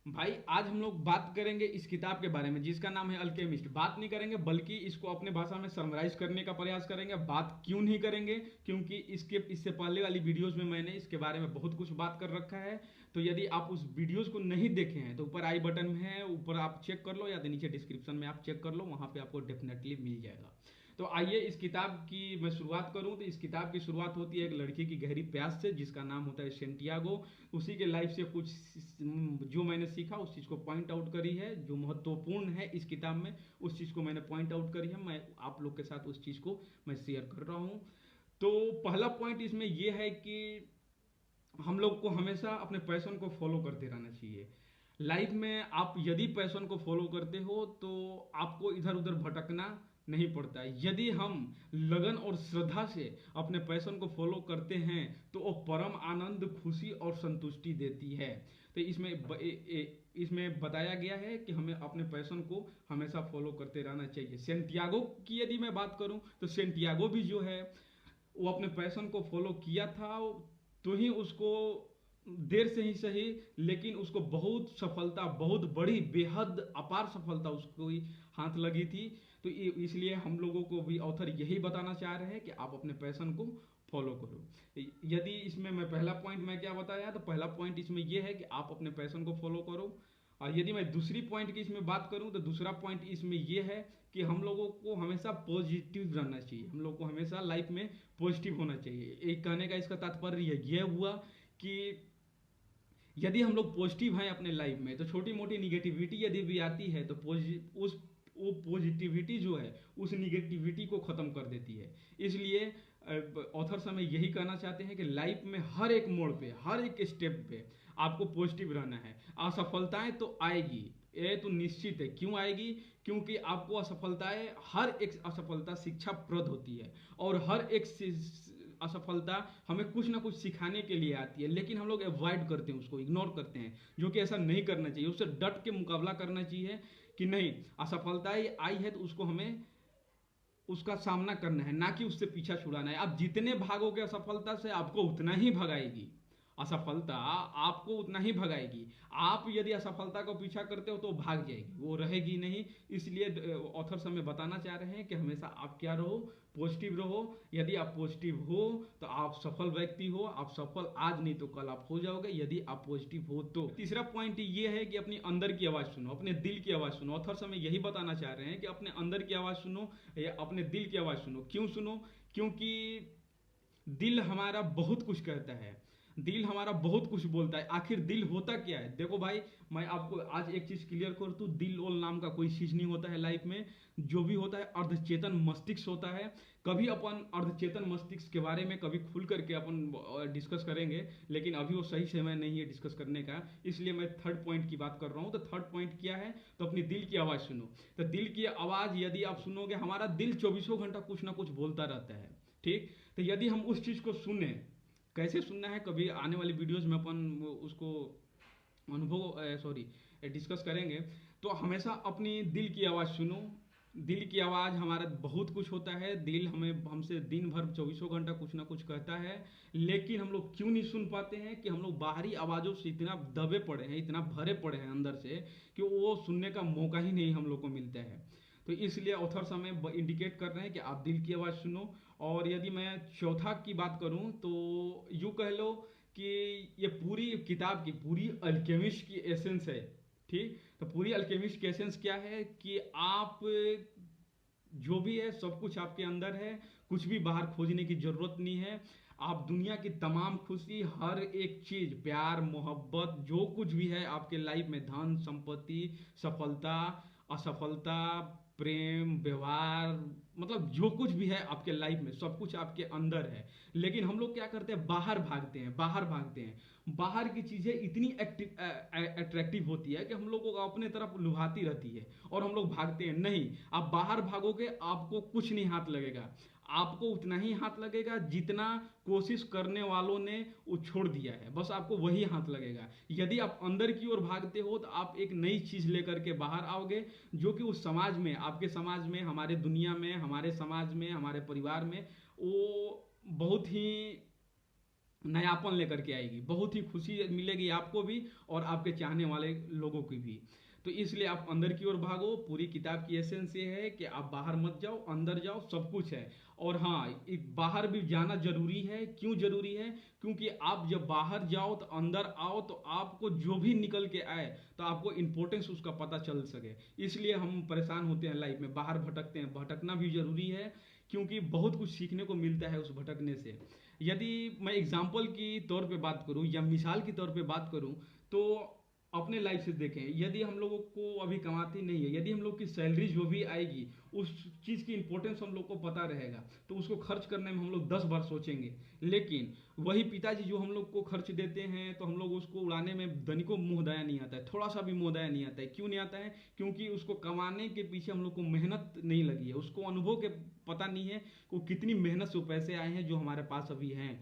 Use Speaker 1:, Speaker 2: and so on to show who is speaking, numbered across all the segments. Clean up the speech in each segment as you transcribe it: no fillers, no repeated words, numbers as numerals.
Speaker 1: भाई आज हम लोग बात करेंगे इस किताब के बारे में जिसका नाम है अल्केमिस्ट। बात नहीं करेंगे बल्कि इसको अपने भाषा में समराइज करने का प्रयास करेंगे। बात क्यों नहीं करेंगे? क्योंकि इससे पहले वाली वीडियोस में मैंने इसके बारे में बहुत कुछ बात कर रखा है। तो यदि आप उस वीडियोस को नहीं देखे हैं तो ऊपर आई बटन में है, ऊपर आप चेक कर लो या तो नीचे डिस्क्रिप्शन में आप चेक कर लो, वहां पे आपको डेफिनेटली मिल जाएगा। तो आइए इस किताब की मैं शुरुआत करूं। तो इस किताब की शुरुआत होती है एक लड़की की गहरी प्यास से जिसका नाम होता है सेंटियागो। उसी के लाइफ से कुछ जो मैंने सीखा उस चीज़ को पॉइंट आउट करी है, जो महत्वपूर्ण है इस किताब में उस चीज़ को मैंने पॉइंट आउट करी है। मैं आप लोग के साथ उस चीज़ को मैं शेयर कर रहा हूँ। तो पहला पॉइंट इसमें यह है कि हम लोग को हमेशा अपने पैशन को फॉलो करते रहना चाहिए। लाइफ में आप यदि पैशन को फॉलो करते हो तो आपको इधर उधर भटकना नहीं पड़ता है। यदि हम लगन और श्रद्धा से अपने पैशन को फॉलो करते हैं तो वो परम आनंद, खुशी और संतुष्टि देती है। तो इसमें बताया गया है कि हमें अपने पैशन को हमेशा फॉलो करते रहना चाहिए। सेंटियागो की यदि मैं बात करूं तो सेंटियागो भी जो है वो अपने पैशन को फॉलो किया था। तो ही उसको देर से ही सही लेकिन उसको बहुत सफलता, बहुत बड़ी बेहद अपार सफलता उसको ही हाथ लगी थी। तो इसलिए हम लोगों को भी ऑथर यही बताना चाह रहे हैं कि आप अपने पैशन को फॉलो करो। यदि इसमें मैं पहला पॉइंट मैं क्या बताया, तो पहला पॉइंट इसमें यह है कि आप अपने पैशन को फॉलो करो। और यदि मैं दूसरी पॉइंट की इसमें बात करूं तो दूसरा पॉइंट इसमें यह है कि हम लोगों को हमेशा पॉजिटिव रहना चाहिए। हम लोग को हमेशा लाइफ में पॉजिटिव होना चाहिए। एक कहने का इसका तात्पर्य यह हुआ कि यदि हम लोग पॉजिटिव हैं अपने लाइफ में तो छोटी मोटी निगेटिविटी यदि भी आती है तो उस वो पॉजिटिविटी जो है उस निगेटिविटी को खत्म कर देती है। इसलिए ऑथर्स हमें यही कहना चाहते हैं कि लाइफ में हर एक मोड़ पे, हर एक स्टेप पे आपको पॉजिटिव रहना है। असफलताएं तो आएगी, ये तो निश्चित है। क्यों आएगी? क्योंकि आपको असफलताएं, हर एक असफलता शिक्षाप्रद होती है और हर एक असफलता हमें कुछ ना कुछ सिखाने के लिए आती है। लेकिन हम लोग अवॉइड करते हैं, उसको इग्नोर करते हैं, जो कि ऐसा नहीं करना चाहिए। उससे डट के मुकाबला करना चाहिए कि नहीं, असफलताएं आई है तो उसको हमें उसका सामना करना है, ना कि उससे पीछा छुड़ाना है। आप जितने भागोगे असफलता से आपको उतना ही भगाएगी। असफलता आपको उतना ही भगाएगी। आप यदि असफलता को पीछा करते हो तो भाग जाएगी, वो रहेगी नहीं। इसलिए ऑथर्स हमें बताना चाह रहे हैं कि हमेशा आप क्या रहो, पॉजिटिव रहो। यदि आप पॉजिटिव हो तो आप सफल व्यक्ति हो। आप सफल आज नहीं तो कल आप हो जाओगे यदि आप पॉजिटिव हो तो। तीसरा पॉइंट ये है कि अपनी अंदर की आवाज़ सुनो, अपने दिल की आवाज़ सुनो। ऑथर्स हमें यही बताना चाह रहे हैं कि अपने अंदर की आवाज़ सुनो या अपने दिल की आवाज़ सुनो। क्यों सुनो? क्योंकि दिल हमारा बहुत कुछ कहता है, दिल हमारा बहुत कुछ बोलता है। आखिर दिल होता क्या है? देखो भाई, मैं आपको आज एक चीज क्लियर कर दूं, दिल और नाम का कोई चीज नहीं होता है लाइफ में। जो भी होता है अर्धचेतन मस्तिष्क होता है। कभी अपन अर्धचेतन मस्तिष्क के बारे में कभी खुल करके अपन डिस्कस करेंगे, लेकिन अभी वो सही समय नहीं है डिस्कस करने का। इसलिए मैं थर्ड पॉइंट की बात कर रहा हूँ। तो थर्ड पॉइंट क्या है? तो अपनी दिल की आवाज़ सुनो। तो दिल की आवाज़ यदि आप सुनोगे, हमारा दिल चौबीसों घंटा कुछ ना कुछ बोलता रहता है, ठीक। तो यदि हम उस चीज़ को सुने, कैसे सुनना है कभी आने वाली वीडियोस में अपन उसको अनुभव सॉरी डिस्कस करेंगे। तो हमेशा अपनी दिल की आवाज़ सुनो। दिल की आवाज़ हमारा बहुत कुछ होता है। दिल हमें हमसे दिन भर चौबीसों घंटा कुछ ना कुछ कहता है। लेकिन हम लोग क्यों नहीं सुन पाते हैं? कि हम लोग बाहरी आवाज़ों से इतना दबे पड़े हैं, इतना भरे पड़े हैं अंदर से कि वो सुनने का मौका ही नहीं हम लोग को मिलता है। तो इसलिए ऑथर्स हमें इंडिकेट कर रहे हैं कि आप दिल की आवाज़ सुनो। और यदि मैं चौथा की बात करूं तो यूँ कह लो कि ये पूरी किताब की, पूरी अल्केमिस्ट की एसेंस है, ठीक। तो पूरी अल्केमिस्ट की एसेंस क्या है कि आप जो भी है सब कुछ आपके अंदर है। कुछ भी बाहर खोजने की जरूरत नहीं है। आप दुनिया की तमाम खुशी, हर एक चीज, प्यार, मोहब्बत, जो कुछ भी है आपके लाइफ में, धन संपत्ति, सफलता, असफलता, प्रेम, व्यवहार, मतलब जो कुछ भी है आपके लाइफ में सब कुछ आपके अंदर है। लेकिन हम लोग क्या करते हैं? बाहर भागते हैं, बाहर भागते हैं। बाहर की चीजें इतनी अट्रैक्टिव होती है कि हम लोगों को अपने तरफ लुभाती रहती है और हम लोग भागते हैं। नहीं, आप बाहर भागोगे आपको कुछ नहीं हाथ लगेगा। आपको उतना ही हाथ लगेगा जितना कोशिश करने वालों ने वो छोड़ दिया है, बस आपको वही हाथ लगेगा। यदि आप अंदर की ओर भागते हो तो आप एक नई चीज लेकर के बाहर आओगे, जो कि उस समाज में, आपके समाज में, हमारे दुनिया में, हमारे समाज में, हमारे परिवार में वो बहुत ही नयापन लेकर के आएगी, बहुत ही खुशी मिलेगी आपको भी और आपके चाहने वाले लोगों की भी। तो इसलिए आप अंदर की ओर भागो। पूरी किताब की एसेंस ये है कि आप बाहर मत जाओ, अंदर जाओ, सब कुछ है। और हाँ, एक बाहर भी जाना जरूरी है। क्यों जरूरी है? क्योंकि आप जब बाहर जाओ तो अंदर आओ, तो आपको जो भी निकल के आए तो आपको इंपॉर्टेंस उसका पता चल सके। इसलिए हम परेशान होते हैं लाइफ में, बाहर भटकते हैं। भटकना भी जरूरी है, क्योंकि बहुत कुछ सीखने को मिलता है उस भटकने से। यदि मैं एग्जाम्पल की तौर पे बात करूं या मिसाल की तौर पे बात करूं, तो अपने लाइफ से देखें। यदि हम लोगों को अभी कमाती नहीं है, यदि हम लोग की सैलरी जो भी आएगी उस चीज़ की इंपॉर्टेंस हम लोग को पता रहेगा, तो उसको खर्च करने में हम लोग 10 बार सोचेंगे। लेकिन वही पिताजी जो हम लोग को खर्च देते हैं, तो हम लोग उसको उड़ाने में दनिको मुंह दया नहीं आता है, थोड़ा सा भी मुंह दया नहीं आता है। क्यों नहीं आता है? क्योंकि उसको कमाने के पीछे हम लोग को मेहनत नहीं लगी है, उसको अनुभव के पता नहीं है कि वो कितनी मेहनत से वो पैसे आए हैं जो हमारे पास अभी हैं।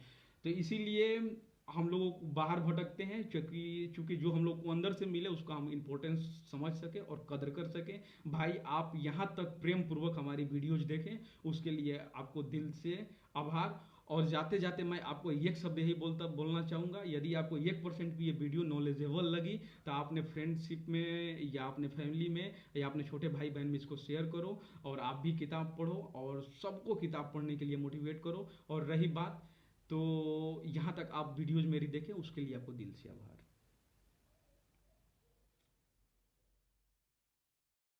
Speaker 1: तो इसीलिए हम लोगों को बाहर भटकते हैं, क्योंकि चूंकि जो हम लोग को अंदर से मिले उसका हम इंपॉर्टेंस समझ सके और कदर कर सके। भाई, आप यहाँ तक प्रेम पूर्वक हमारी वीडियोज देखें, उसके लिए आपको दिल से आभार। और जाते जाते मैं आपको एक शब्द यही बोलना चाहूँगा, यदि आपको 1% भी ये वीडियो नॉलेजेबल लगी तो आपने फ्रेंडशिप में या अपने फैमिली में या अपने छोटे भाई बहन में इसको शेयर करो, और आप भी किताब पढ़ो और सबको किताब पढ़ने के लिए मोटिवेट करो। और रही बात, तो यहाँ तक आप वीडियोज मेरी देखें, उसके लिए आपको दिल से आभार।